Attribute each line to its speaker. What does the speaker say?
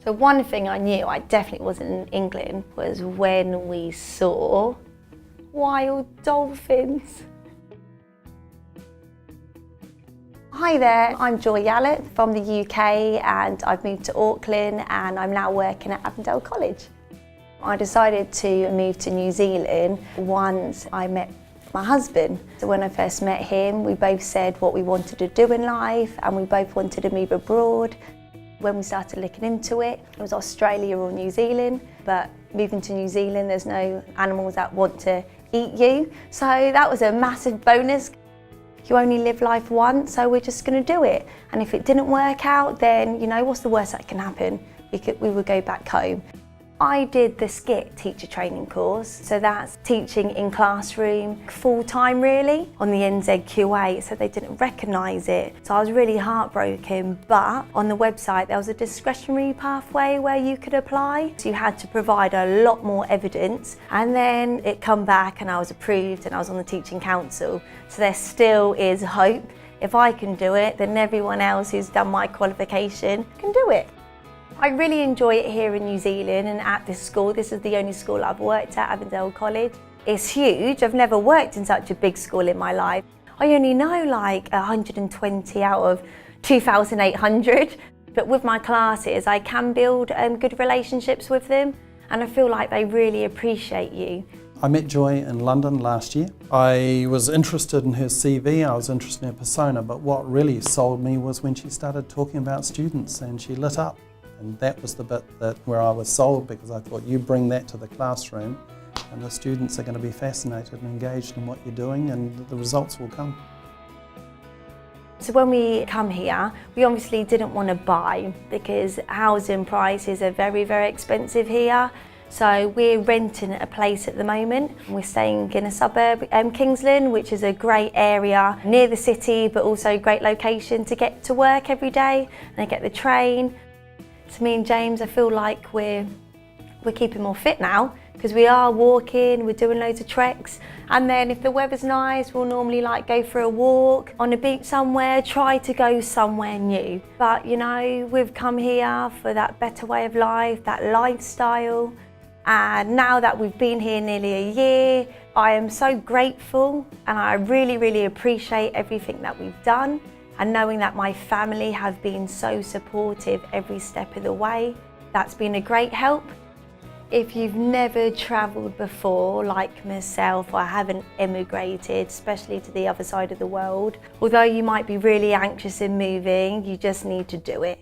Speaker 1: So one thing I knew I definitely wasn't in England was when we saw wild dolphins. Hi there, I'm Joy Yallop from the UK and I've moved to Auckland and I'm now working at Avondale College. I decided to move to New Zealand once I met my husband. So when I first met him, we both said what we wanted to do in life and we both wanted to move abroad. When we started looking into it, it was Australia or New Zealand, but moving to New Zealand, there's no animals that want to eat you. So that was a massive bonus. You only live life once, so we're just going to do it. And if it didn't work out, then, you know, what's the worst that can happen? We would go back home. I did the SCIT teacher training course, so that's teaching in classroom full-time really on the NZQA, so they didn't recognise it. So I was really heartbroken, but on the website there was a discretionary pathway where you could apply. So you had to provide a lot more evidence, and then it come back and I was approved and I was on the teaching council. So there still is hope. If I can do it, then everyone else who's done my qualification can do it. I really enjoy it here in New Zealand and at this school. This is the only school I've worked at, Avondale College. It's huge. I've never worked in such a big school in my life. I only know like 120 out of 2,800. But with my classes, I can build good relationships with them and I feel like they really appreciate you.
Speaker 2: I met Joy in London last year. I was interested in her CV, I was interested in her persona, but what really sold me was when she started talking about students and she lit up. And that was the bit where I was sold, because I thought, you bring that to the classroom and the students are going to be fascinated and engaged in what you're doing and the results will come.
Speaker 1: So when we come here, we obviously didn't want to buy because housing prices are very, very expensive here. So we're renting a place at the moment. We're staying in a suburb, Kingsland, which is a great area near the city, but also a great location to get to work every day and I get the train. So me and James, I feel like we're keeping more fit now because we are walking, we're doing loads of treks, and then if the weather's nice, we'll normally like go for a walk on a beach somewhere, try to go somewhere new. But you know, we've come here for that better way of life, that lifestyle, and now that we've been here nearly a year, I am so grateful and I really, really appreciate everything that we've done. And knowing that my family have been so supportive every step of the way, that's been a great help. If you've never travelled before, like myself, or haven't emigrated, especially to the other side of the world, although you might be really anxious in moving, you just need to do it.